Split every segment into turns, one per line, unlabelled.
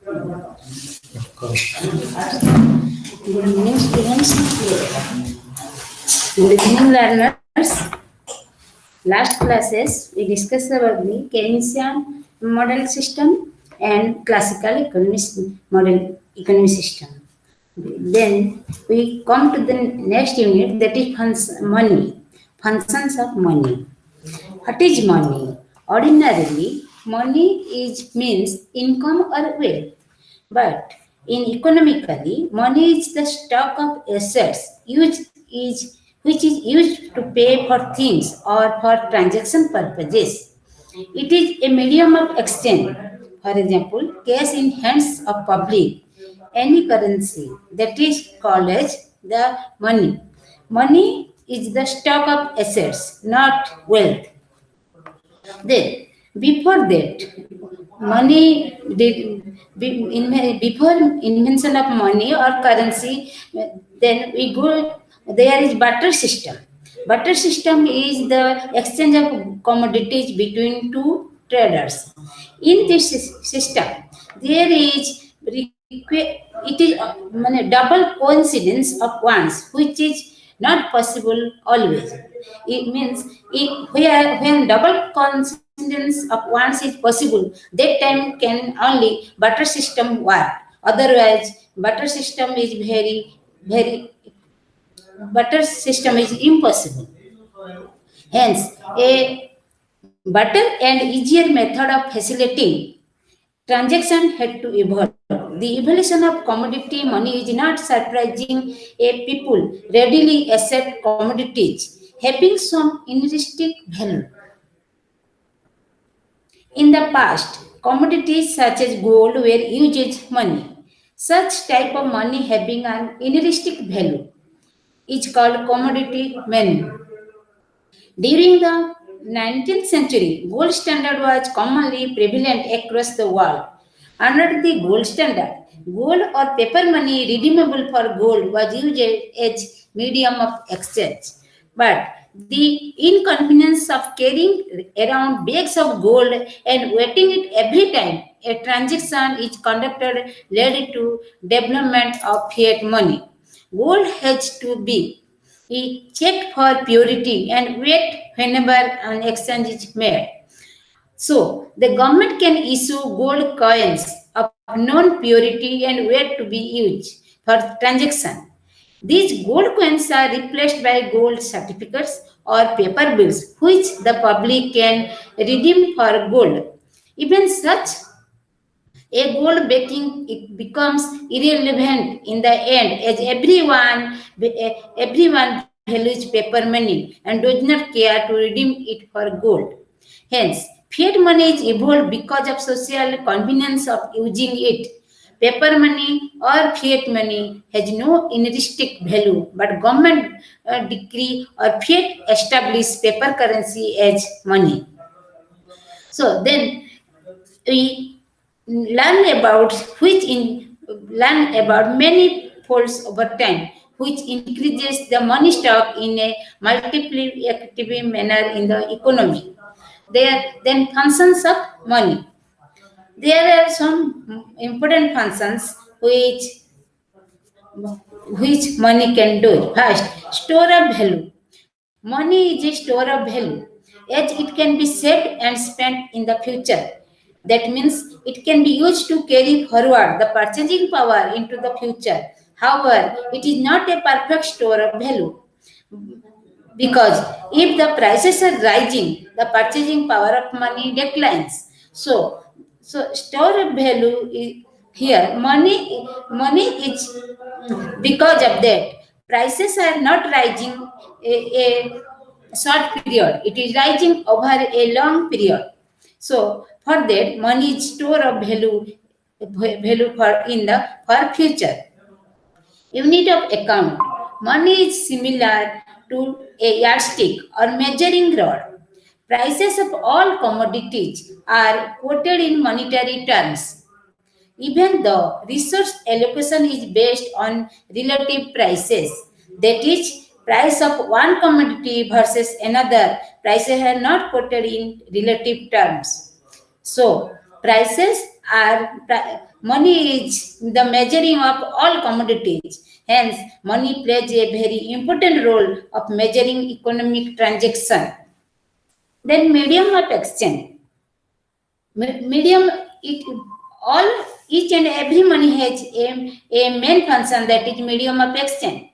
Good evening, students. Good evening, learners. Last classes we discussed about the Keynesian model system and classical model economy system. Then we come to the next unit, that is money, functions of money. What is money? Ordinarily, money means income or wealth. But in economically, money is the stock of assets which is used to pay for things or for transaction purposes. It is a medium of exchange. For example, cash in hands of public, any currency that is called as the money. Money is the stock of assets, not wealth. Then, before that, money before invention of money or currency, then we go. There is barter system. Barter system is the exchange of commodities between two traders. In this system, there is it is double coincidence of wants, which is not possible always. It means when double coincidence of wants is possible, that time can only barter system work. Otherwise, barter system is very barter system is impossible. Hence, a better and easier method of facilitating transaction had to evolve. The evolution of commodity money is not surprising. A people readily accept commodities having some intrinsic value. In the past, commodities such as gold were used as money. Such type of money having an intrinsic value is called commodity money. During the 19th century, gold standard was commonly prevalent across the world. Under the gold standard, gold or paper money redeemable for gold was used as medium of exchange. But the inconvenience of carrying around bags of gold and waiting it every time a transaction is conducted led to development of fiat money. Gold has to be checked for purity and weight whenever an exchange is made. So, the government can issue gold coins of known purity and weight to be used for transaction. These gold coins are replaced by gold certificates or paper bills, which the public can redeem for gold. Even such a gold backing it becomes irrelevant in the end as everyone values paper money and does not care to redeem it for gold. Hence, fiat money is evolved because of social convenience of using it. Paper money or fiat money has no intrinsic value, but government decree or fiat establish paper currency as money. So then we learn about many folds over time, which increases the money stock in a multiplicative manner in the economy. Then functions of money. There are some important functions which money can do. First, store of value. Money is a store of value, as it can be saved and spent in the future. That means it can be used to carry forward the purchasing power into the future. However, it is not a perfect store of value because if the prices are rising, the purchasing power of money declines. So store of value is here. Money is because of that. Prices are not rising a short period. It is rising over a long period. So for that, money is store of value for future. Unit of account. Money is similar to a yardstick or measuring rod. Prices of all commodities are quoted in monetary terms. Even though resource allocation is based on relative prices, that is, price of one commodity versus another, prices are not quoted in relative terms. So, prices money is the measuring of all commodities. Hence, money plays a very important role of measuring economic transaction. Then medium of exchange. Medium, it all each and every money has a main function, that is medium of exchange.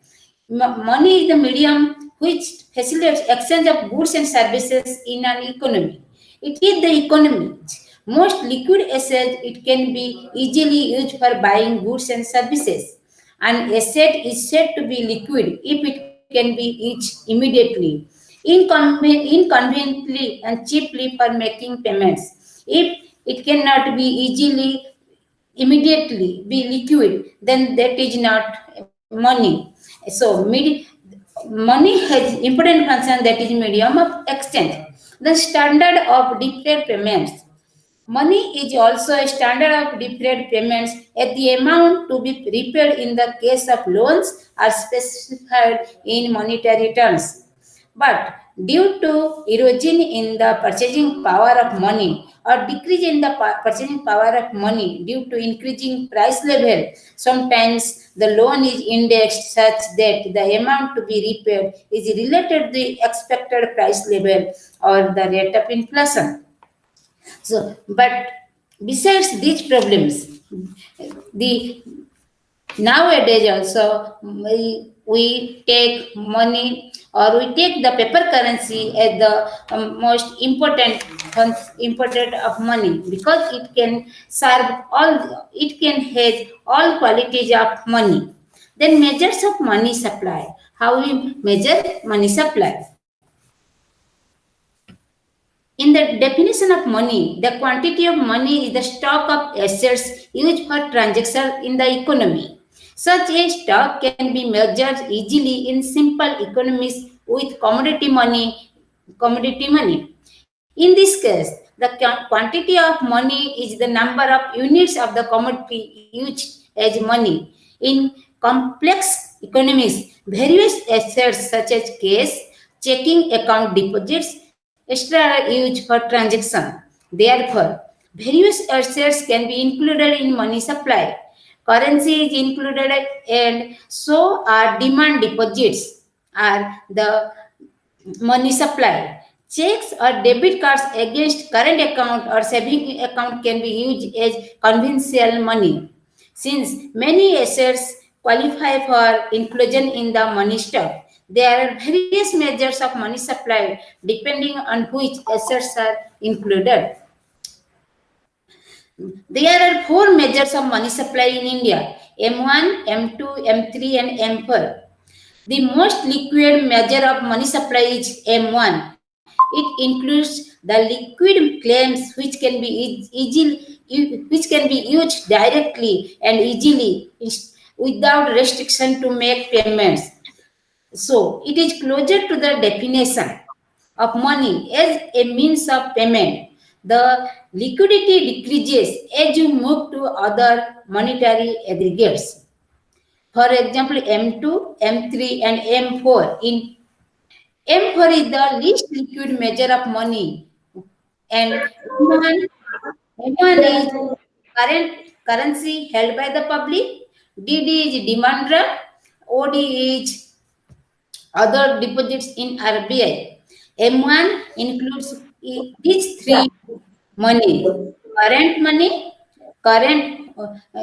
Money is the medium which facilitates exchange of goods and services in an economy. It is the economy's most liquid asset. It can be easily used for buying goods and services. An asset is said to be liquid if it can be used immediately, inconveniently, and cheaply for making payments. If it cannot be easily immediately be liquid, then that is not money. So money has important function, that is medium of exchange. The standard of deferred payments. Money is also a standard of deferred payments, at the amount to be repaid in the case of loans are specified in monetary terms. But due to erosion in the purchasing power of money or decrease in the purchasing power of money due to increasing price level, sometimes the loan is indexed such that the amount to be repaid is related to the expected price level or the rate of inflation. So, but besides these problems, the nowadays also we take money, or we take the paper currency as the most important of money, because it can serve all, it can have all qualities of money. Then measures of money supply. How we measure money supply? In the definition of money, the quantity of money is the stock of assets used for transaction in the economy. Such a stock can be measured easily in simple economies with commodity money. In this case, the quantity of money is the number of units of the commodity used as money. In complex economies, various assets such as cash, checking account deposits, extra are used for transaction. Therefore, various assets can be included in money supply. Currency is included, and so are demand deposits are the money supply. Checks or debit cards against current account or saving account can be used as conventional money. Since many assets qualify for inclusion in the money stock, there are various measures of money supply depending on which assets are included. There are four measures of money supply in India: M1, M2, M3, and M4. The most liquid measure of money supply is M1. It includes the liquid claims which can be used directly and easily without restriction to make payments. So it is closer to the definition of money as a means of payment. The liquidity decreases as you move to other monetary aggregates. For example, M2, M3, and M4. In M4 is the least liquid measure of money, and M1 is current currency held by the public. DD is demand draft. OD is other deposits in RBI. M1 includes these three money: current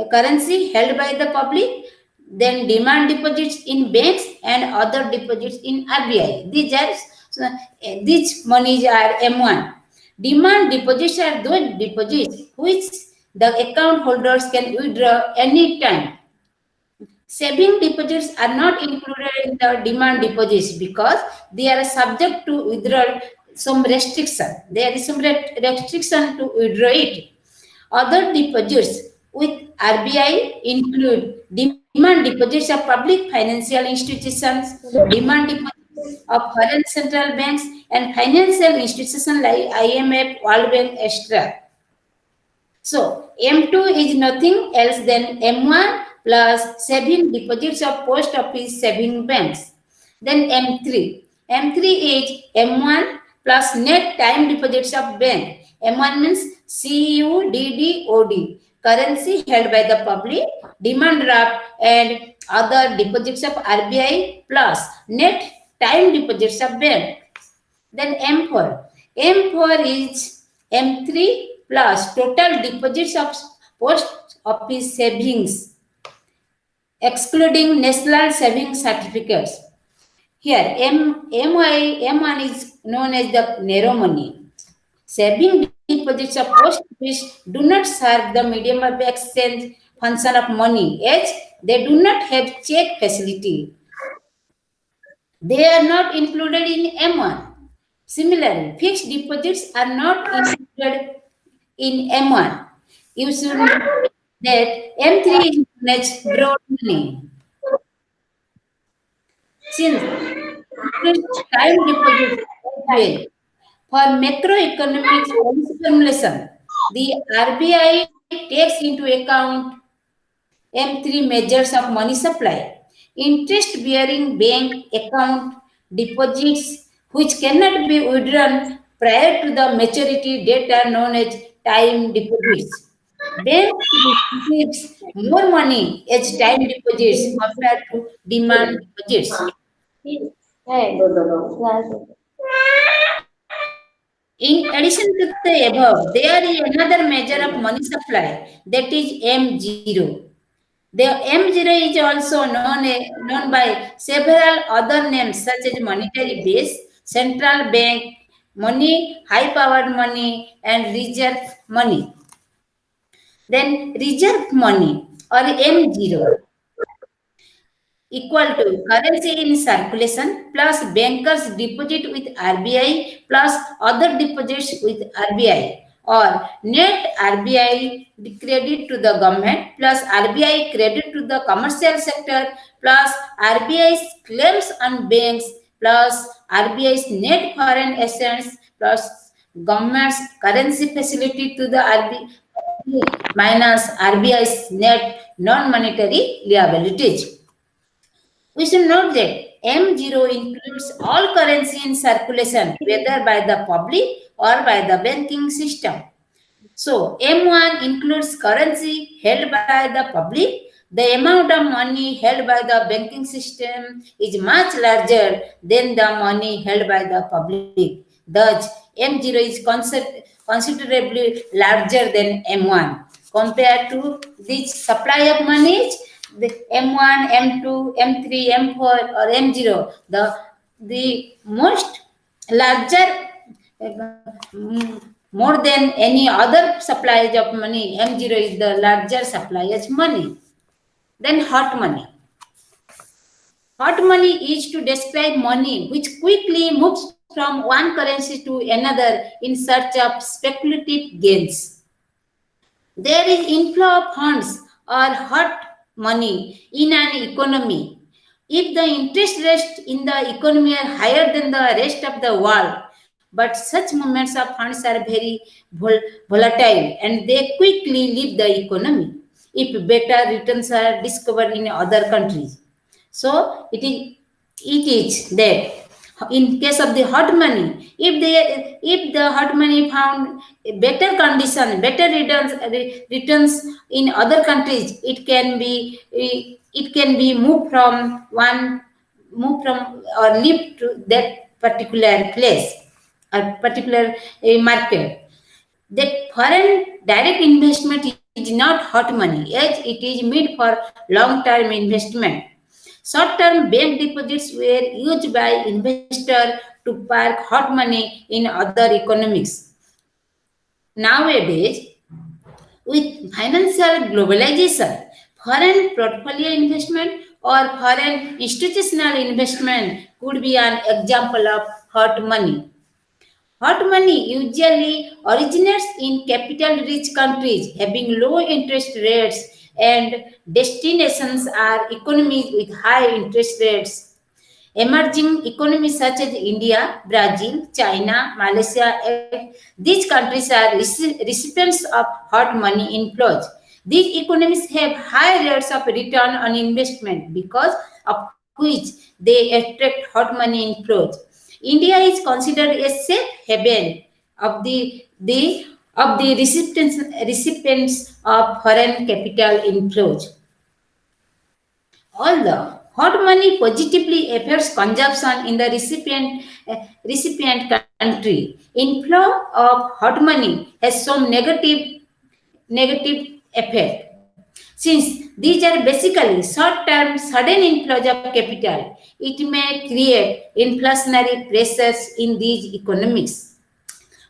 currency held by the public, then demand deposits in banks and other deposits in RBI. These monies are M1. Demand deposits are those deposits which the account holders can withdraw any time. Saving deposits are not included in the demand deposits because they are subject to withdrawal some restriction. There is some restriction to withdraw it. Other deposits with RBI include demand deposits of public financial institutions, demand deposits of foreign central banks, and financial institutions like IMF, World Bank, etc. So M2 is nothing else than M1 plus saving deposits of post office saving banks. Then M3. M3 is M1 plus net time deposits of bank. M1 means CUDDOD. currency held by the public, demand draft, and other deposits of RBI plus net time deposits of bank. Then M4. M4 is M3 plus total deposits of post office savings, excluding national savings certificates. Here, M1 is known as the narrow money. Saving deposits of post office do not serve the medium of exchange function of money as they do not have check facility. They are not included in M1. Similarly, fixed deposits are not included in M1. You should know that M3 is known as broad money. Since time deposits as well. For macroeconomics policy formulation, the RBI takes into account M3 measures of money supply, interest bearing bank account deposits which cannot be withdrawn prior to the maturity date are known as time deposits. Bank receives more money as time deposits compared to demand deposits. In addition to the above, there is another measure of money supply that is M0. The M0 is also known by several other names such as monetary base, central bank money, high powered money, and reserve money. Then reserve money or M0 equal to currency in circulation plus bankers deposit with RBI plus other deposits with RBI or net RBI credit to the government plus RBI credit to the commercial sector plus RBI's claims on banks plus RBI's net foreign assets plus government's currency facility to the RBI minus RBI's net non-monetary liabilities. We should note that M0 includes all currency in circulation, whether by the public or by the banking system. So, M1 includes currency held by the public. The amount of money held by the banking system is much larger than the money held by the public. Thus, M0 is considerably larger than M1. Compared to this supply of money, the M1, M2, M3, M4 or M0, the most larger more than any other supplies of money, M0 is the larger supply as money. Then hot money. Hot money is to describe money which quickly moves from one currency to another in search of speculative gains. There is inflow of funds or hot money in an economy. If the interest rates in the economy are higher than the rest of the world, but such movements of funds are very volatile and they quickly leave the economy if better returns are discovered in other countries. So it is that in case of the hot money, if the hot money found better condition, better returns in other countries, it can be moved from or leave to that particular place or particular market. That foreign direct investment is not hot money as it is made for long term investment. Short term bank deposits were used by investors to park hot money in other economies. Nowadays, with financial globalization, foreign portfolio investment or foreign institutional investment could be an example of hot money. Hot money usually originates in capital rich countries having low interest rates and destinations are economies with high interest rates. Emerging economies such as India, Brazil, China, Malaysia, these countries are recipients of hot money inflows. These economies have high rates of return on investment because of which they attract hot money inflows. India is considered a safe haven of the of the recipients of foreign capital inflows. Although hot money positively affects consumption in the recipient country, inflow of hot money has some negative effect. Since these are basically short-term sudden inflows of capital, it may create inflationary pressures in these economies.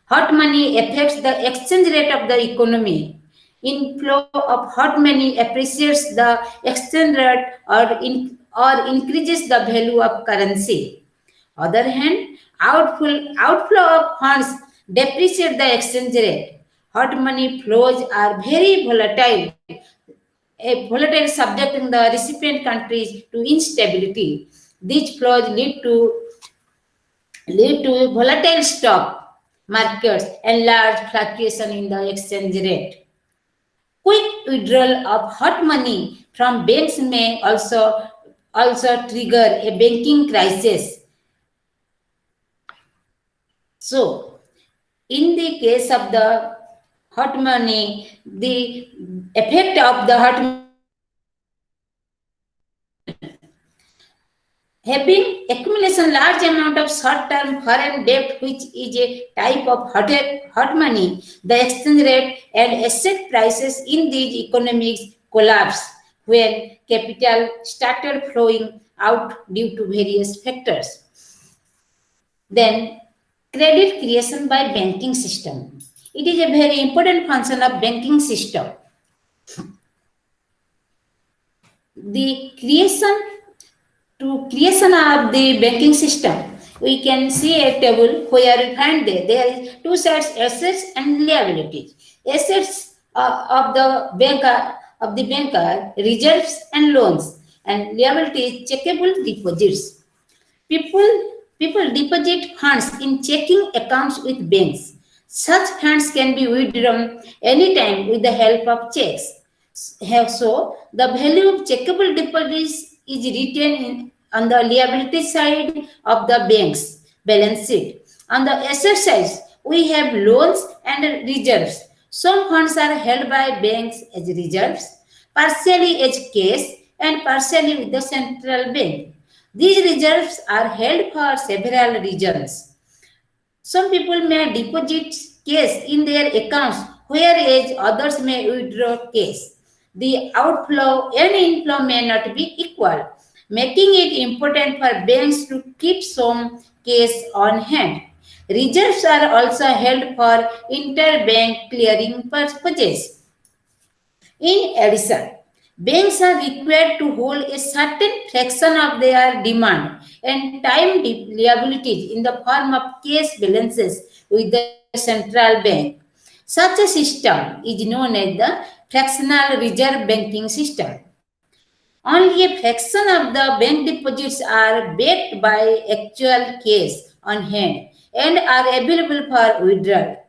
Hot money affects the exchange rate of the economy. Inflow of hot money appreciates the exchange rate or increases the value of currency. Other hand, outflow of funds depreciate the exchange rate. Hot money flows are very volatile, a volatile subjecting the recipient countries to instability. These flows lead to volatile stock markets and large fluctuation in the exchange rate. Quick withdrawal of hot money from banks may also trigger a banking crisis. So, in the case of the hot money, the effect of the hot having accumulation large amount of short-term foreign debt, which is a type of hot money, the exchange rate and asset prices in these economies collapse when capital started flowing out due to various factors. Then, credit creation by banking system. It is a very important function of banking system. The creation of the banking system, we can see a table where we find there is two sides, assets and liabilities. Assets of the bank are reserves and loans, and liabilities checkable deposits. People deposit funds in checking accounts with banks. Such funds can be withdrawn anytime with the help of checks. So, the value of checkable deposits is written on the liability side of the bank's balance sheet. On the asset side, we have loans and reserves. Some funds are held by banks as reserves, partially as cash, and partially with the central bank. These reserves are held for several reasons. Some people may deposit cash in their accounts, whereas others may withdraw cash. The outflow and inflow may not be equal, making it important for banks to keep some cash on hand. Reserves are also held for interbank clearing purposes. In addition, banks are required to hold a certain fraction of their demand and time liabilities in the form of cash balances with the central bank. Such a system is known as the fractional reserve banking system. Only a fraction of the bank deposits are backed by actual cash on hand and are available for withdrawal.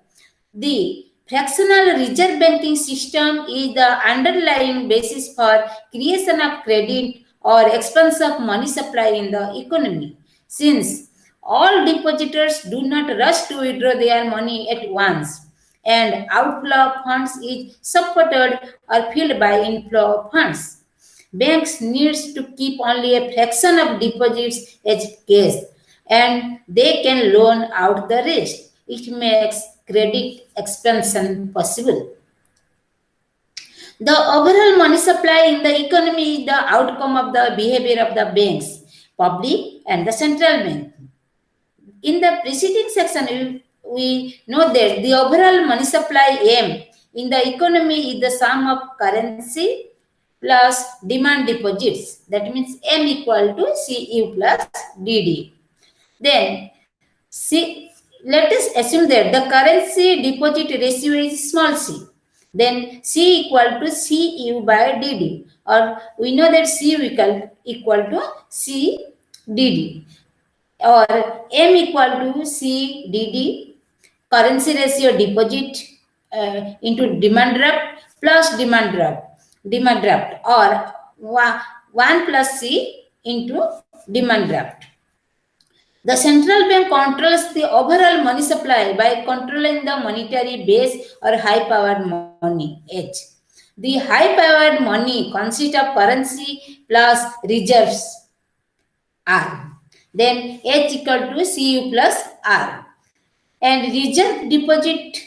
The fractional reserve banking system is the underlying basis for creation of credit or expansion of money supply in the economy. Since all depositors do not rush to withdraw their money at once, and outflow of funds is supported or filled by inflow of funds. Banks needs to keep only a fraction of deposits as cash and they can loan out the rest. It makes credit expansion possible. The overall money supply in the economy is the outcome of the behavior of the banks, public and the central bank. In the preceding section, we know that the overall money supply M in the economy is the sum of currency plus demand deposits. That means M equal to CU plus DD. Then let us assume that the currency deposit ratio is small c. Then C equal to CU by DD, or we know that CU equal to CDD, or M equal to CDD, currency ratio deposit into demand draft plus demand draft, or 1 plus C into demand draft. The central bank controls the overall money supply by controlling the monetary base or high powered money H. The high powered money consists of currency plus reserves R. Then H equal to Cu plus R. And reserve deposit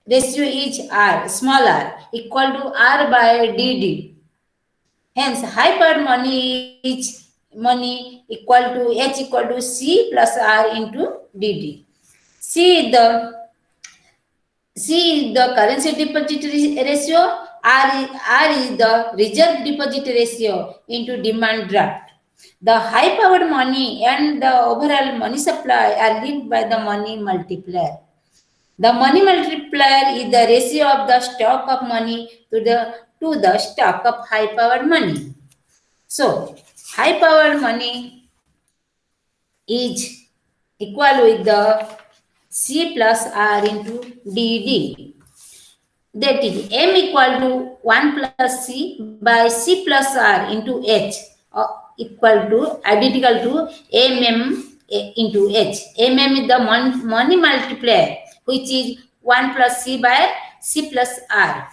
ratio is R, small r, equal to R by DD. Hence, high powered money is money equal to H equal to C plus R into DD. C the C is the currency deposit ratio, R is the reserve deposit ratio into demand draft. The high powered money and the overall money supply are linked by the money multiplier. The money multiplier is the ratio of the stock of money to the stock of high powered money. So, high powered money is equal with the C plus R into DD. That is M equal to 1 plus C by C plus R into H equal to identical to into H. Is the money multiplier which is 1 plus C by C plus R.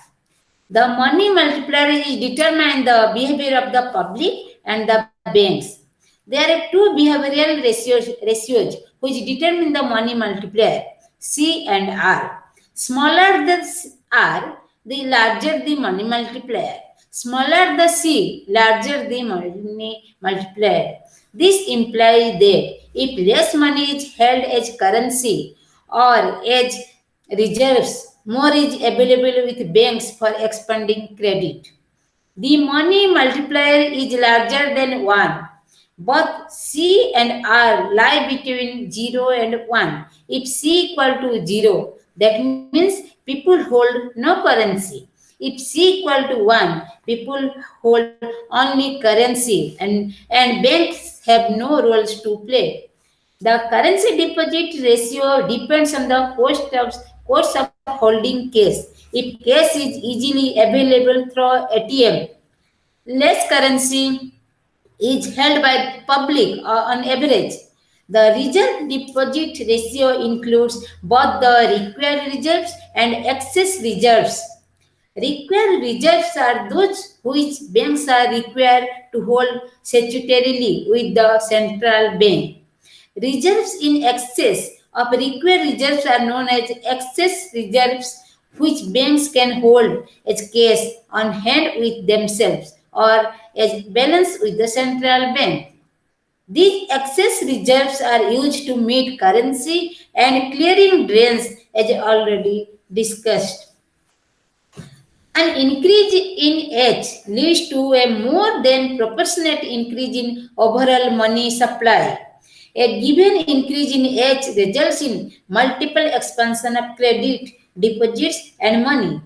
The money multiplier is determine the behavior of the public and the banks. There are two behavioral ratios which determine the money multiplier C and R. Smaller the R, the larger the money multiplier. Smaller the C, larger the money multiplier. This implies that if less money is held as currency or as reserves, more is available with banks for expanding credit. The money multiplier is larger than 1. Both C and R lie between 0 and 1. If C equal to 0, that means people hold no currency. If C equal to 1, people hold only currency and banks have no roles to play. The currency deposit ratio depends on the cost of holding cash. If cash is easily available through ATM, less currency is held by public on average. The reserve deposit ratio includes both the required reserves and excess reserves. Required reserves are those which banks are required to hold statutorily with the central bank. Reserves in excess of required reserves are known as excess reserves, which banks can hold as cash on hand with themselves or as balance with the central bank. These excess reserves are used to meet currency and clearing drains as already discussed. An increase in H leads to a more than proportionate increase in overall money supply. A given increase in H results in multiple expansion of credit, deposits, and money.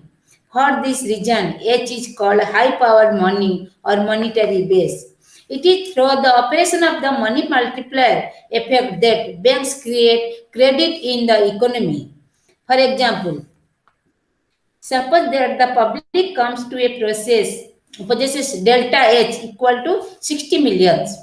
For this reason, H is called high powered money or monetary base. It is through the operation of the money multiplier effect that banks create credit in the economy. For example, suppose that the public comes to a process possesses delta H equal to 60 millions.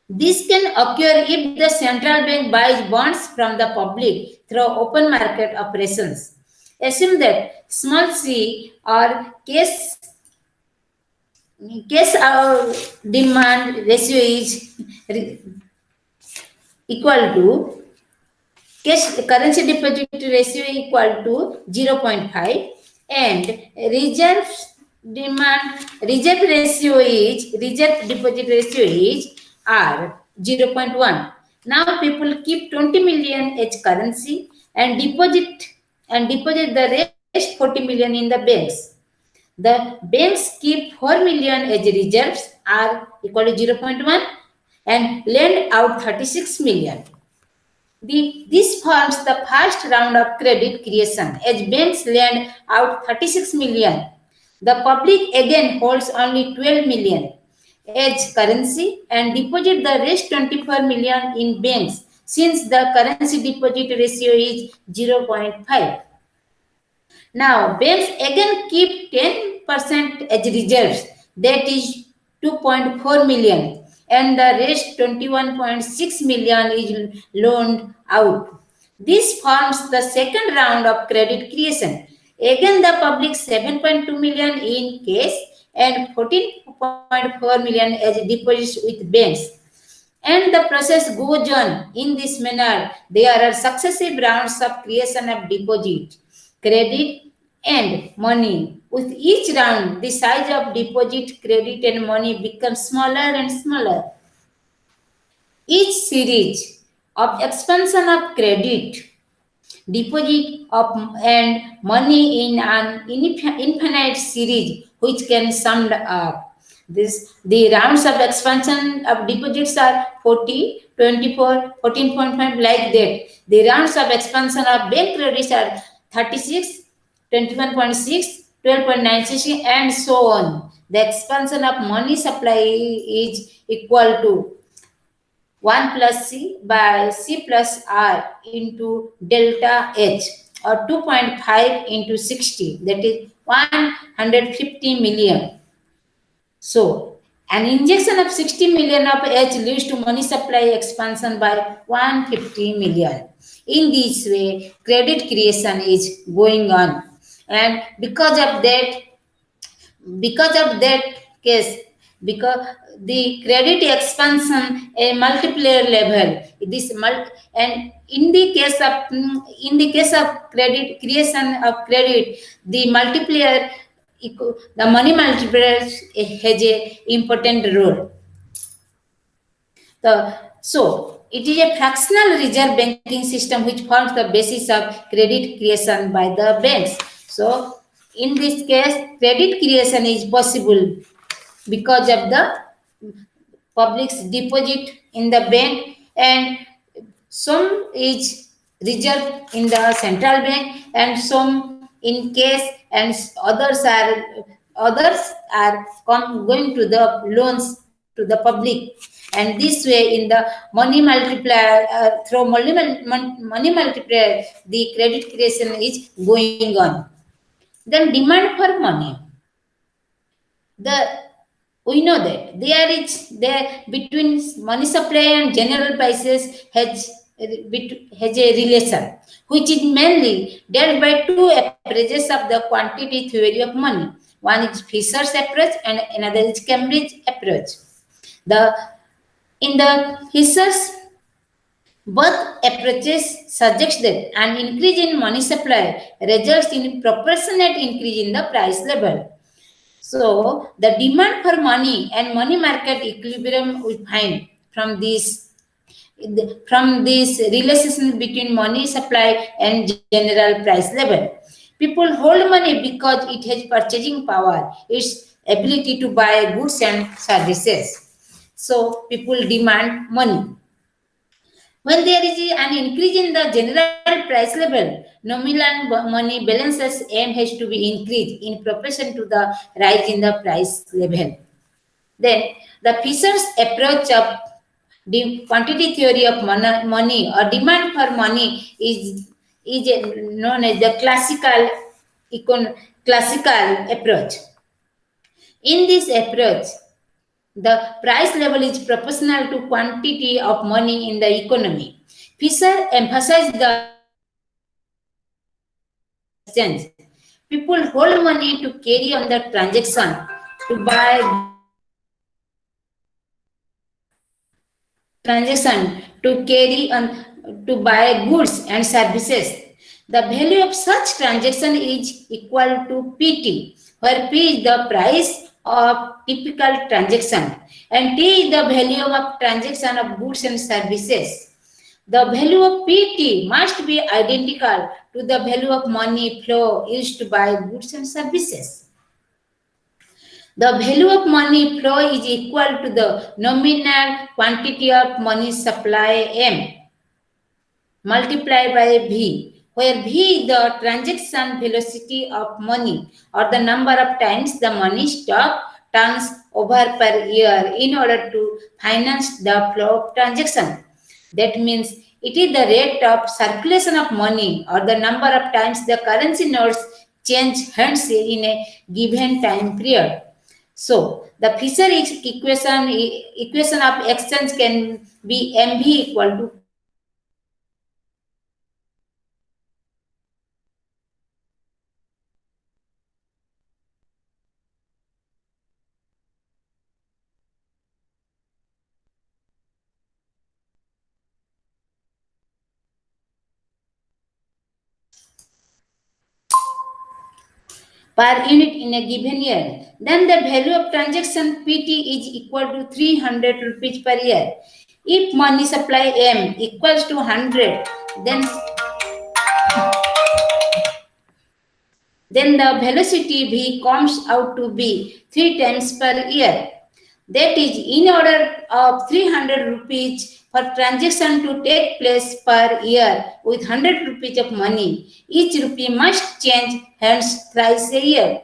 This can occur if the central bank buys bonds from the public through open market operations. Assume that small c or case our demand ratio is equal to cash currency deposit ratio equal to 0.5 and reserve reserve deposit ratio is R 0.1. Now people keep 20 million as currency and deposit the rest 40 million in the banks. The banks keep 4 million as reserves R equal to 0.1 and lend out 36 million. This forms the first round of credit creation as banks lend out 36 million. The public again holds only 12 million as currency and deposit the rest 24 million in banks since the currency deposit ratio is 0.5. Now, banks again keep 10% as reserves, that is 2.4 million, and the rest 21.6 million is loaned out. This forms the second round of credit creation. Again, the public 7.2 million in cash and 14.4 million as deposits with banks. And the process goes on in this manner. There are successive rounds of creation of deposit, credit, and money. With each round, the size of deposit, credit, and money becomes smaller and smaller. Each series of expansion of credit, deposit of and money in an infinite series which can summed up. The rounds of expansion of deposits are 40, 24, 14.5 like that. The rounds of expansion of bank credits are 36, 21.6, 12.96 and so on. The expansion of money supply is equal to 1 plus C by C plus R into delta H, or 2.5 into 60, that is 150 million. So, an injection of 60 million of H leads to money supply expansion by 150 million. In this way, credit creation is going on. And because of that case, because the credit expansion a multiplier level, and in the case of credit creation of credit, the multiplier, the money multiplier has a important role. So it is a fractional reserve banking system which forms the basis of credit creation by the banks. So in this case, credit creation is possible because of the public's deposit in the bank, and some is reserved in the central bank and some in cash, and others are going to the loans to the public. And this way, in the money multiplier, through money multiplier, the credit creation is going on. Then demand for money. The We know that there between money supply and general prices has a relation, which is mainly dealt by two approaches of the quantity theory of money. One is Fisher's approach and another is Cambridge approach. The In the Fisher's, both approaches suggest that an increase in money supply results in proportionate increase in the price level. So the demand for money and money market equilibrium we find from this relation between money supply and general price level. People hold money because it has purchasing power, its ability to buy goods and services. So people demand money. When there is an increase in the general price level, nominal money balances M has to be increased in proportion to the rise in the price level. Then the Fisher's approach of the quantity theory of money or demand for money is known as the classical approach. In this approach, the price level is proportional to quantity of money in the economy. Fisher emphasized the exchange. People hold money to carry on the transaction, to buy goods and services. The value of such transaction is equal to PT, where P is the price of typical transaction and T is the value of transaction of goods and services. The value of PT must be identical to the value of money flow used to buy goods and services. The value of money flow is equal to the nominal quantity of money supply M multiplied by V, where V is the transaction velocity of money or the number of times the money stock turns over per year in order to finance the flow of transaction. That means it is the rate of circulation of money or the number of times the currency notes change hands in a given time period. So the Fisher equation of exchange can be MV equal to per unit in a given year. Then the value of transaction PT is equal to 300 rupees per year. If money supply M equals to 100, then then the velocity V comes out to be 3 times per year. That is, in order of 300 rupees for transaction to take place per year with 100 rupees of money, each rupee must change hands thrice a year.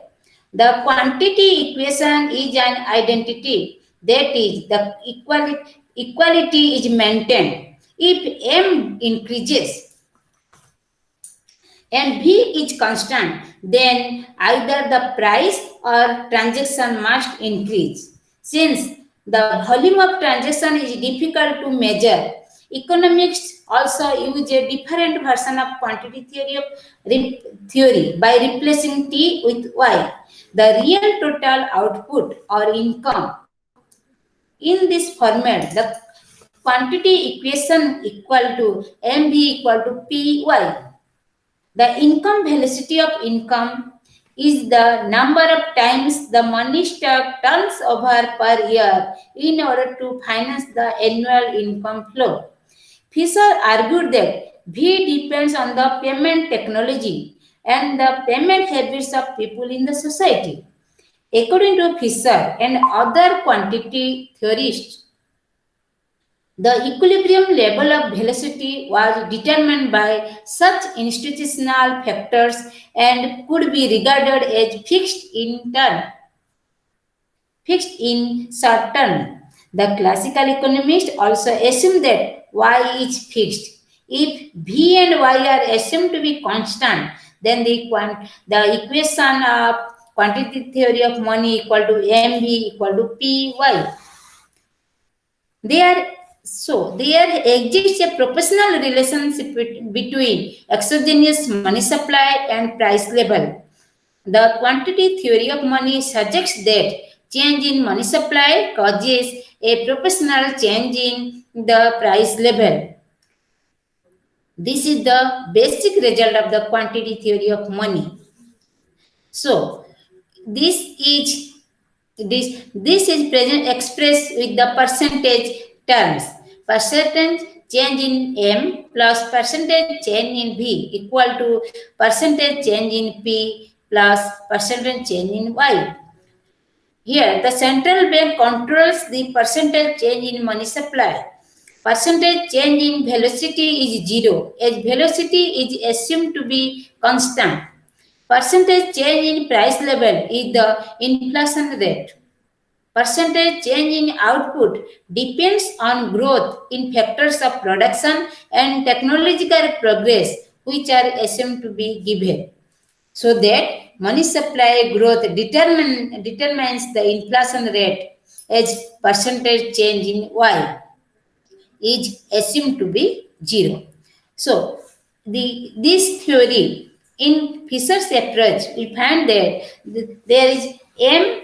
The quantity equation is an identity. That is, the equality is maintained. If M increases, and V is constant, then either the price or transaction must increase. Since the volume of transaction is difficult to measure, economists also use a different version of quantity theory by replacing T with Y. The real total output or income in this format, the quantity equation equal to MV equal to PY. The income velocity of income is the number of times the money stock turns over per year in order to finance the annual income flow. Fisher argued that V depends on the payment technology and the payment habits of people in the society. According to Fisher and other quantity theorists, the equilibrium level of velocity was determined by such institutional factors and could be regarded as fixed in short term. The classical economists also assume that y is fixed. If v and y are assumed to be constant, then the equation of quantity theory of money equal to mv equal to py. There, there exists a proportional relationship between exogenous money supply and price level. The quantity theory of money suggests that change in money supply causes a proportional change in the price level. This is the basic result of the quantity theory of money. So, this is this is present expressed with the percentage terms. Percentage change in M plus percentage change in V equal to percentage change in P plus percentage change in Y. Here, the central bank controls the percentage change in money supply. Percentage change in velocity is zero, as velocity is assumed to be constant. Percentage change in price level is the inflation rate. Percentage change in output depends on growth in factors of production and technological progress, which are assumed to be given. So that money supply growth determines the inflation rate as percentage change in Y is assumed to be zero. So this theory in Fisher's approach, we find that there is M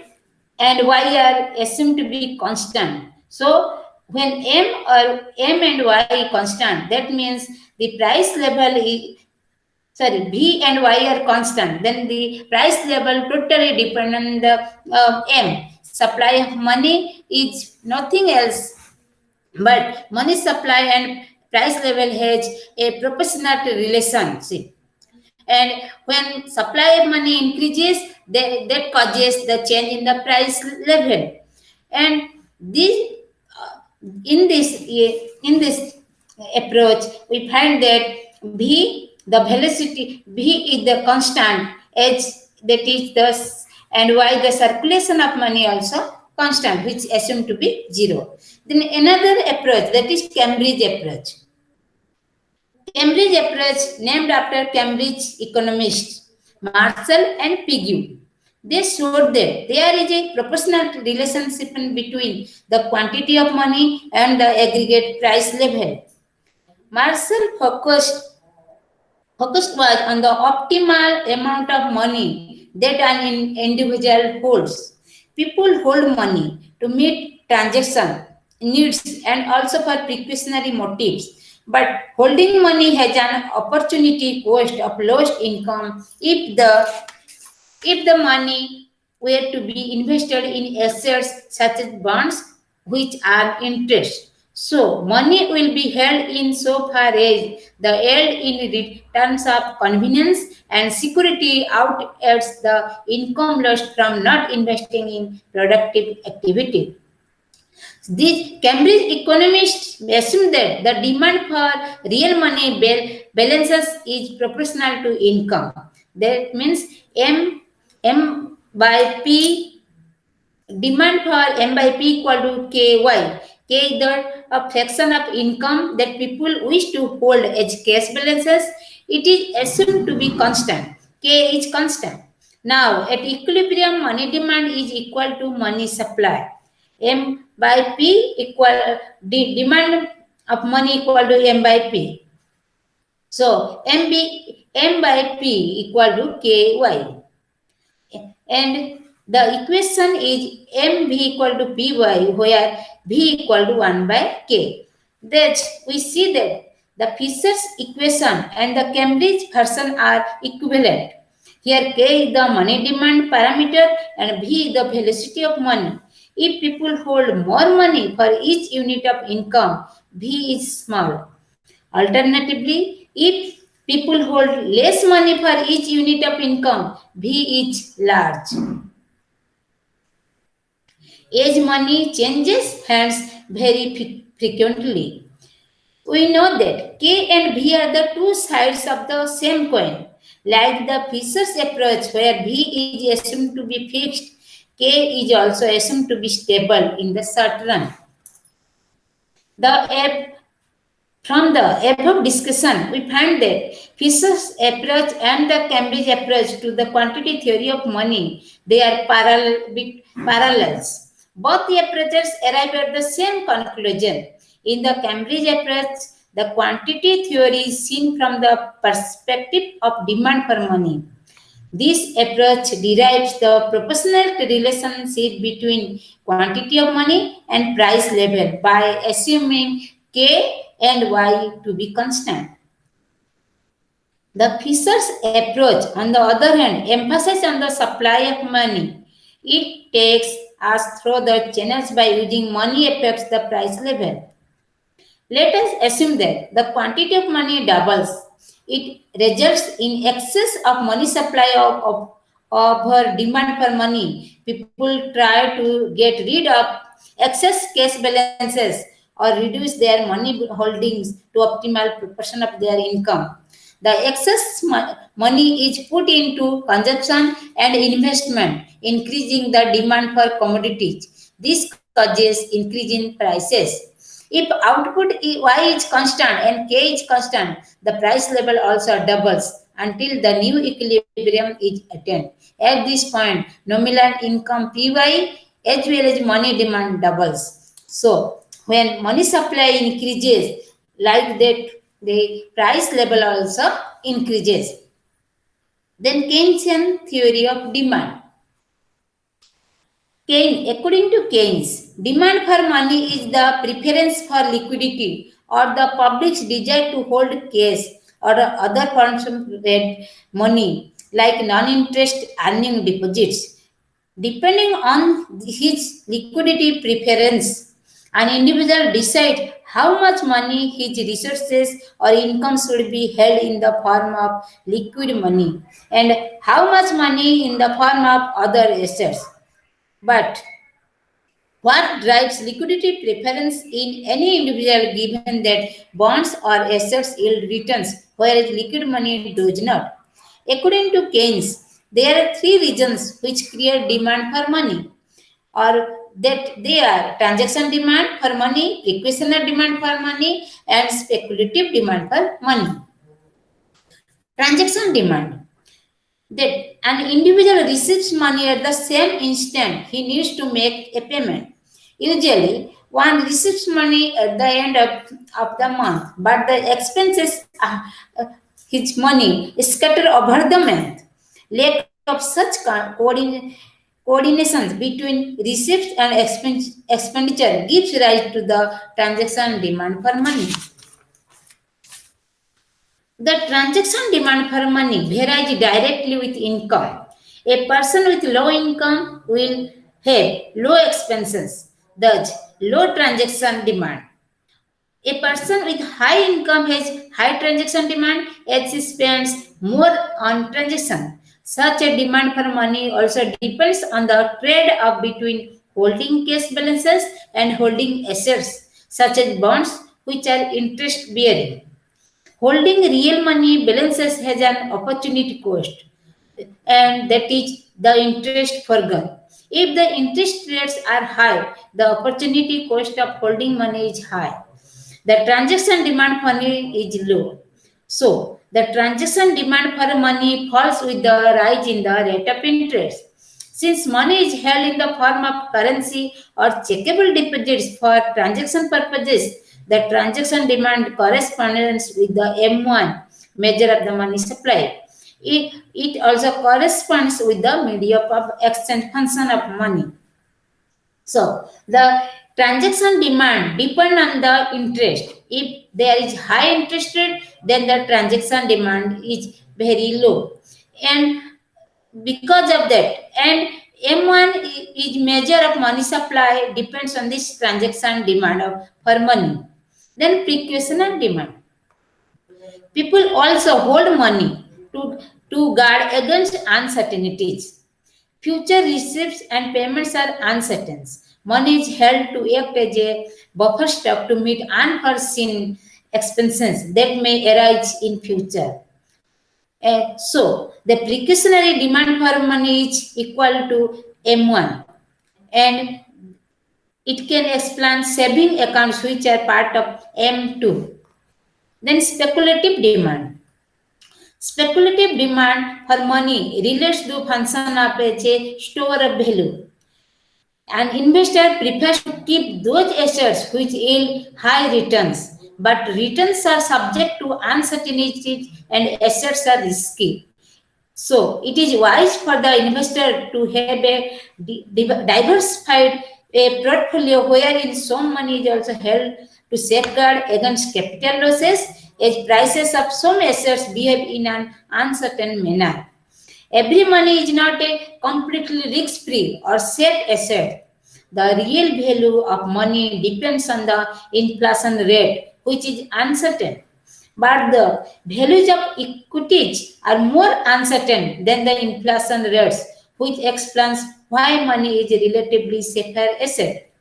and Y are assumed to be constant. So when M and Y are constant, that means the price level is V and Y are constant. Then the price level totally depend on the M. Supply of money is nothing else but money supply and price level has a proportional relationship. And when supply of money increases, that causes the change in the price level. And this, in this approach, we find that the velocity V is the constant, H that is the, and Y the circulation of money also constant, which assumed to be zero. Then another approach, that is Cambridge approach. Cambridge approach named after Cambridge economists Marshall and Pigou. They showed that there is a proportional relationship between the quantity of money and the aggregate price level. Marshall focused was on the optimal amount of money that an individual holds. People hold money to meet transaction needs and also for precautionary motives. But holding money has an opportunity cost of lost income if the money were to be invested in assets such as bonds, which are interest. So, money will be held in so far as the yield in returns of convenience and security outweighs the income lost from not investing in productive activity. These Cambridge economists assume that the demand for real money balances is proportional to income. That means M by P demand for M by P equal to KY. K is the a fraction of income that people wish to hold as cash balances. It is assumed to be constant. K is constant. Now, at equilibrium, money demand is equal to money supply. M by P equal demand of money equal to M by P. So M by P equal to KY. And the equation is mv equal to py where v equal to 1 by k. That we see that the Fisher's equation and the Cambridge version are equivalent. Here k is the money demand parameter and v is the velocity of money. If people hold more money for each unit of income, v is small. Alternatively, if people hold less money for each unit of income, V is large. As money changes hands very frequently, we know that K and V are the two sides of the same coin. Like the Fisher's approach, where V is assumed to be fixed, K is also assumed to be stable in the short run. The From the above discussion, we find that Fisher's approach and the Cambridge approach to the quantity theory of money, they are parallels. Both the approaches arrive at the same conclusion. In the Cambridge approach, the quantity theory is seen from the perspective of demand for money. This approach derives the proportional relationship between quantity of money and price level by assuming K and Y to be constant. The Fisher's approach, on the other hand, emphasizes on the supply of money. It takes us through the channels by using money affects the price level. Let us assume that the quantity of money doubles. It results in excess of money supply of her demand for money. People try to get rid of excess cash balances or reduce their money holdings to optimal proportion of their income. The excess money is put into consumption and investment, increasing the demand for commodities. This causes increase in prices. If output Y is constant and K is constant, the price level also doubles until the new equilibrium is attained. At this point, nominal income PY as well as money demand doubles. So, when money supply increases, like that, the price level also increases. Then Keynesian theory of demand. According to Keynes, demand for money is the preference for liquidity or the public's desire to hold cash or other forms of money like non-interest earning deposits. Depending on his liquidity preference, an individual decides how much money his resources or income should be held in the form of liquid money and how much money in the form of other assets. But what drives liquidity preference in any individual given that bonds or assets yield returns, whereas liquid money does not? According to Keynes, there are three reasons which create demand for money, or that they are transaction demand for money, equational demand for money, and speculative demand for money. Transaction demand. that an individual receives money at the same instant he needs to make a payment. Usually, one receives money at the end of the month, but the expenses his money is scattered over the month. Lack of such coordinations between receipts and expenditure gives rise to the transaction demand for money. The transaction demand for money varies directly with income. A person with low income will have low expenses, thus low transaction demand. A person with high income has high transaction demand as he spends more on transaction. Such a demand for money also depends on the trade-off between holding cash balances and holding assets such as bonds which are interest bearing. Holding real money balances has an opportunity cost, and that is the interest forgone. If the interest rates are high, the opportunity cost of holding money is high. The transaction demand for money is low. So, the transaction demand for money falls with the rise in the rate of interest. Since money is held in the form of currency or checkable deposits for transaction purposes, the transaction demand corresponds with the M1 measure of the money supply. It also corresponds with the medium of exchange function of money. So the transaction demand depend on the interest. If there is high interest rate, then the transaction demand is very low. And because of that, and M1 is measure of money supply depends on this transaction demand for money. Then precautionary demand. People also hold money to guard against uncertainties. Future receipts and payments are uncertain. Money is held to act as a buffer stock to meet unforeseen expenses that may arise in future. So, the precautionary demand for money is equal to M1, and it can explain saving accounts which are part of M2. Then speculative demand. Speculative demand for money relates to function of a store of value. An investor prefers to keep those assets which yield high returns, but returns are subject to uncertainty and assets are risky. So, it is wise for the investor to have a diversified portfolio wherein some money is also held to safeguard against capital losses as prices of some assets behave in an uncertain manner. Every money is not a completely risk-free or safe asset. The real value of money depends on the inflation rate, which is uncertain. But the values of equities are more uncertain than the inflation rates, which explains why money is a relatively safer asset.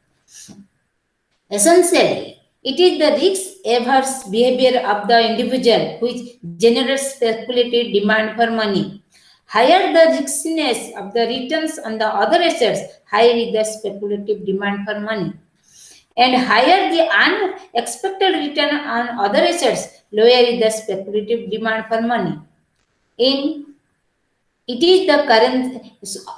Essentially, it is the risk-averse behavior of the individual which generates speculative demand for money. Higher the riskiness of the returns on the other assets, higher is the speculative demand for money. And higher the unexpected return on other assets, lower is the speculative demand for money. In it is the current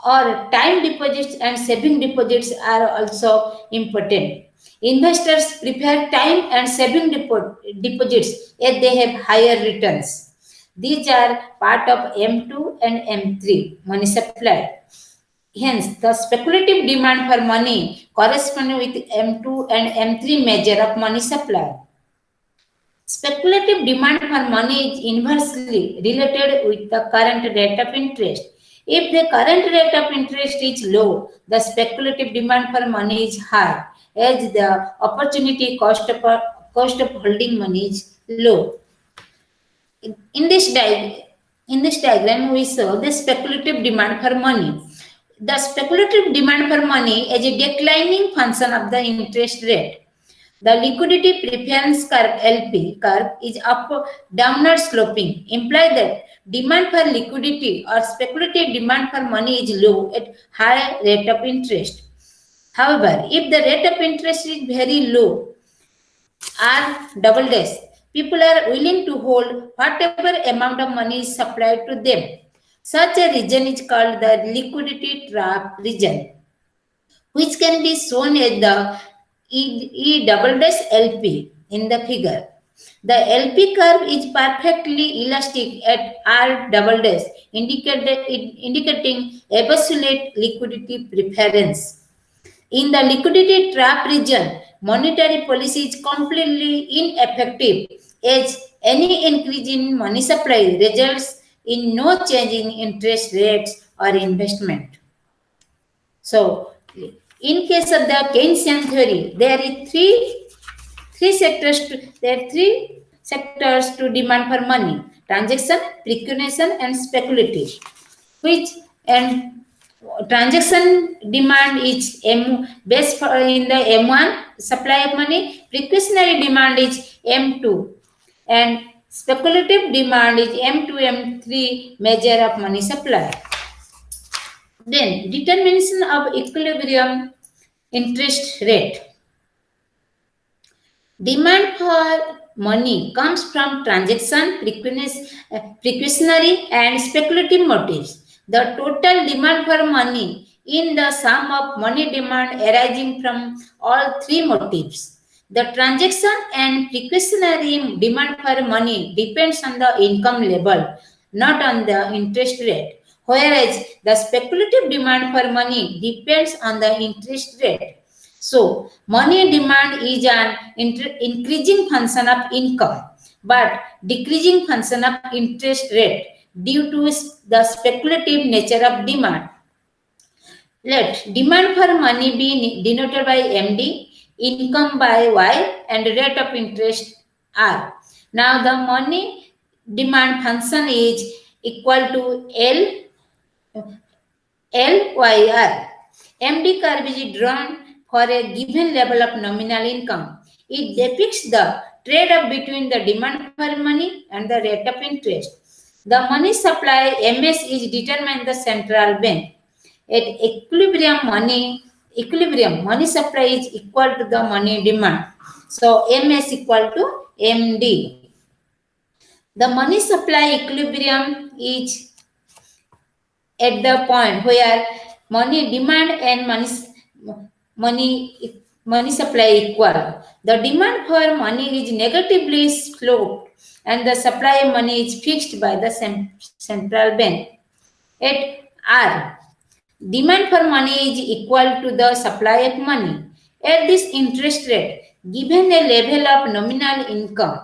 or time deposits and saving deposits are also important. Investors prefer time and saving deposits as they have higher returns. These are part of M2 and M3 money supply. Hence, the speculative demand for money corresponds with M2 and M3 measure of money supply. Speculative demand for money is inversely related with the current rate of interest. If the current rate of interest is low, the speculative demand for money is high, as the opportunity cost of holding money is low. In this, in this diagram, we saw the speculative demand for money. The speculative demand for money is a declining function of the interest rate. The liquidity preference curve LP curve is up downward sloping, imply that demand for liquidity or speculative demand for money is low at high rate of interest. However, if the rate of interest is very low or double dash, people are willing to hold whatever amount of money is supplied to them. Such a region is called the liquidity trap region, which can be shown as the E double dash LP in the figure. The LP curve is perfectly elastic at R double dash, indicating absolute liquidity preference. In the liquidity trap region, monetary policy is completely ineffective as any increase in money supply results in no change in interest rates or investment. So, in case of the Keynesian theory, there are three sectors to demand for money: transaction, speculation, and speculative. Which and transaction demand is based in the M1 supply of money. Precautionary demand is M2, and speculative demand is M2 M3 measure of money supply. Then determination of equilibrium interest rate. Demand for money comes from transaction, precautionary, and speculative motives. The total demand for money in the sum of money demand arising from all three motives. The transaction and precautionary demand for money depends on the income level, not on the interest rate, whereas the speculative demand for money depends on the interest rate. So, money demand is an increasing function of income, but decreasing function of interest rate due to the speculative nature of demand. Let demand for money be denoted by MD, income by Y, and rate of interest R. Now, the money demand function is equal to LYR. MD curve is drawn for a given level of nominal income. It depicts the trade-off between the demand for money and the rate of interest. The money supply MS is determined by the central bank. At equilibrium money supply is equal to the money demand. So MS equal to MD. The money supply equilibrium is at the point where money demand and money supply equal. The demand for money is negatively sloped and the supply of money is fixed by the central bank. At R, demand for money is equal to the supply of money. At this interest rate, given a level of nominal income,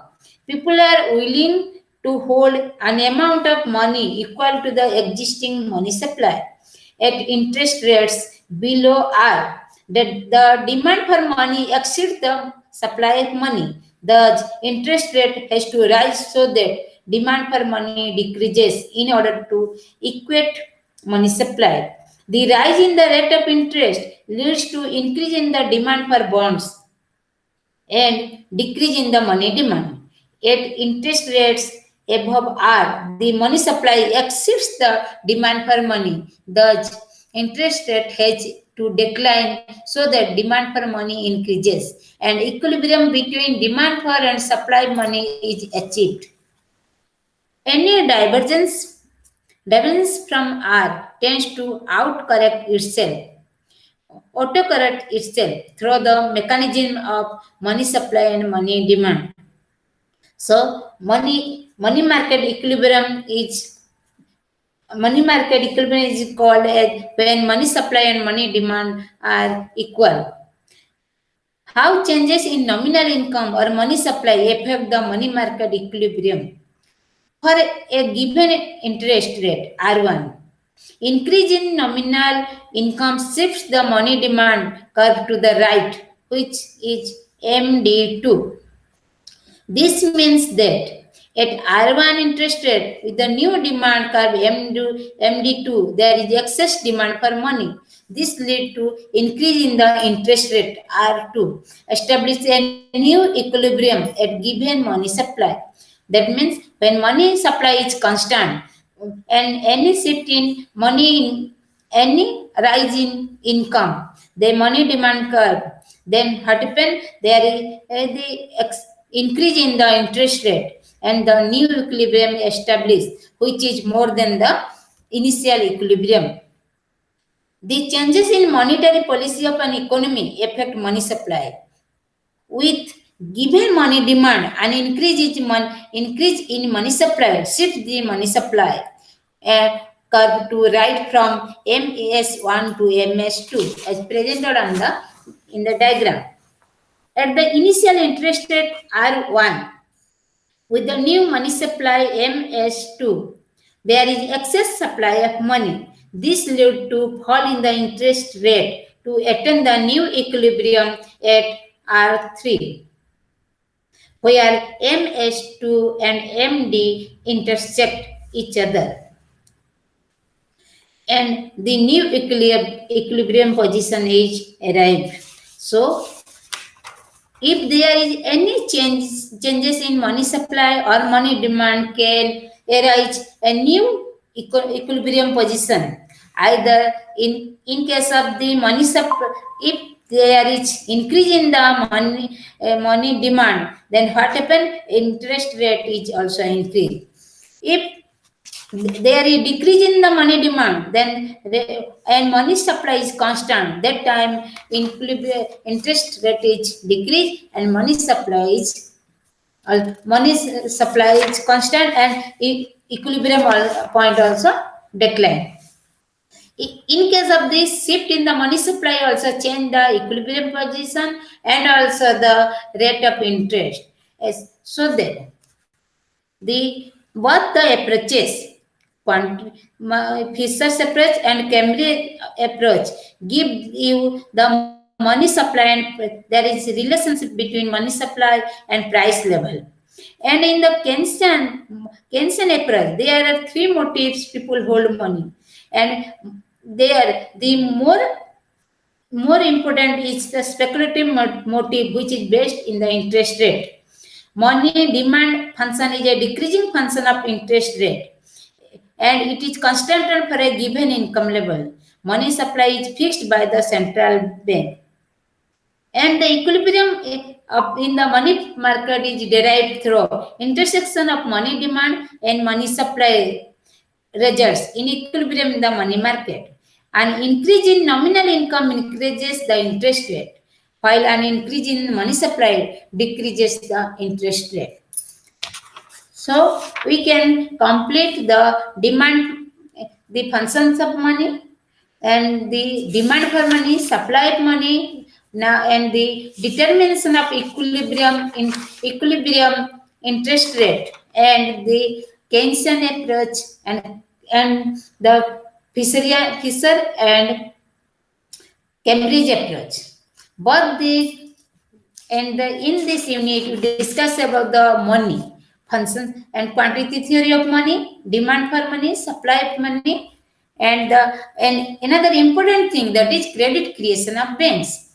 people are willing to hold an amount of money equal to the existing money supply. At interest rates below R, the demand for money exceeds the supply of money. The interest rate has to rise so that demand for money decreases in order to equate money supply. The rise in the rate of interest leads to increase in the demand for bonds and decrease in the money demand. At interest rates above R, the money supply exceeds the demand for money. Thus, interest rate has to decline so that demand for money increases and equilibrium between demand for and supply money is achieved. Any divergence from R tends to autocorrect itself through the mechanism of money supply and money demand. So money market equilibrium is called as when money supply and money demand are equal. How changes in nominal income or money supply affect the money market equilibrium? For a given interest rate R1, increase in nominal income shifts the money demand curve to the right, which is MD2. This means that at R1 interest rate with the new demand curve MD2, there is excess demand for money. This leads to increase in the interest rate R2, establish a new equilibrium at given money supply. That means when money supply is constant and any shift in money, any rise in income, the money demand curve, then what happen? There is increase in the interest rate and the new equilibrium established, which is more than the initial equilibrium. The changes in monetary policy of an economy affect money supply. With given money demand, an increase in money supply shifts the money supply curve to right from MS1 to MS2 as presented on in the diagram. At the initial interest rate R1, with the new money supply MS2, there is excess supply of money. This led to fall in the interest rate to attain the new equilibrium at R3, where MS2 and MD intersect each other. And the new equilibrium position is arrived. So, if there is any changes in money supply or money demand can arise a new equilibrium position. Either in case of the money supply, if there is increase in the money demand, then what happen? Interest rate is also increased. If there is decrease in the money demand, then and money supply is constant. That time interest rate is decrease and money supply is constant and equilibrium point also decline. In case of this shift in the money supply, also change the equilibrium position and also the rate of interest. Yes. So that both the approaches, Fisher's approach and Cambridge approach, give you the money supply and there is a relationship between money supply and price level. And in the Keynesian approach, there are three motives people hold money, and there the more important is the speculative motive, which is based in the interest rate. Money demand function is a decreasing function of interest rate, and it is constant for a given income level. Money supply is fixed by the central bank. And the equilibrium in the money market is derived through intersection of money demand and money supply results in equilibrium in the money market. An increase in nominal income increases the interest rate, while an increase in money supply decreases the interest rate. So we can complete the demand, the functions of money, and the demand for money, supply of money, now and the determination of equilibrium interest rate, and the Keynesian approach, and the Fisher and Cambridge approach. Both these, and in this unit we discuss about the money functions and quantity theory of money, demand for money, supply of money, and another important thing, that is credit creation of banks.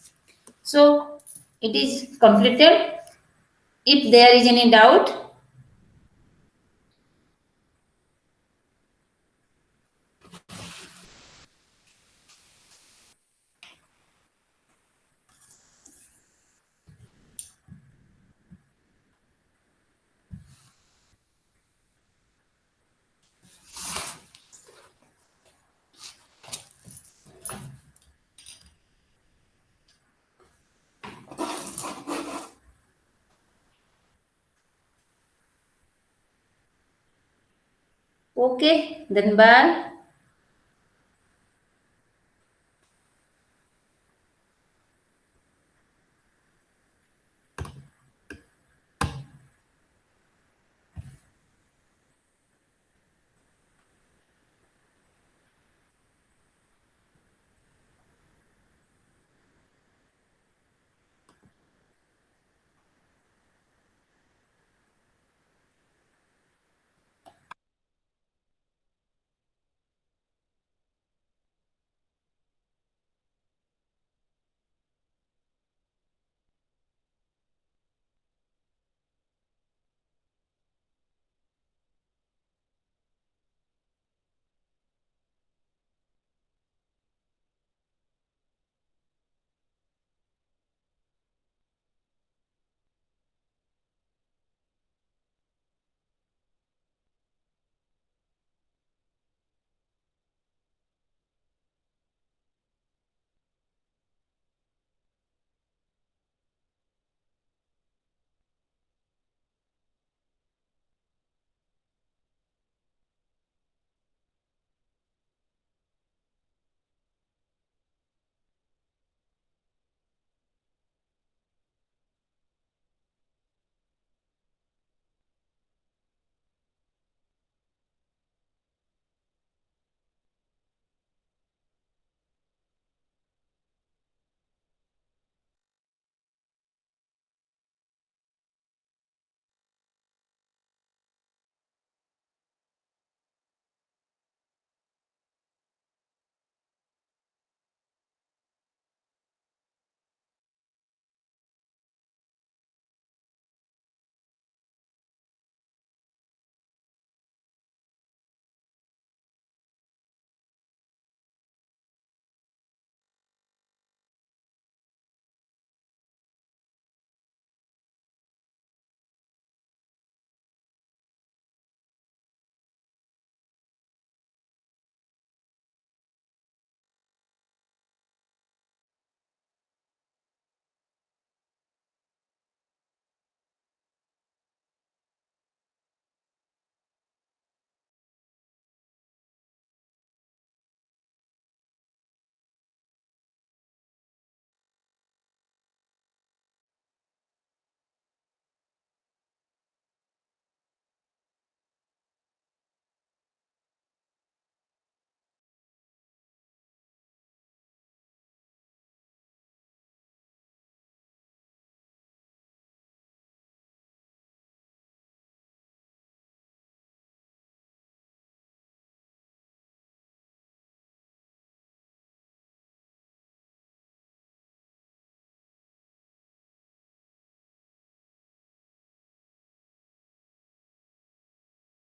So it is completed. If there is any doubt. Okay, then bye.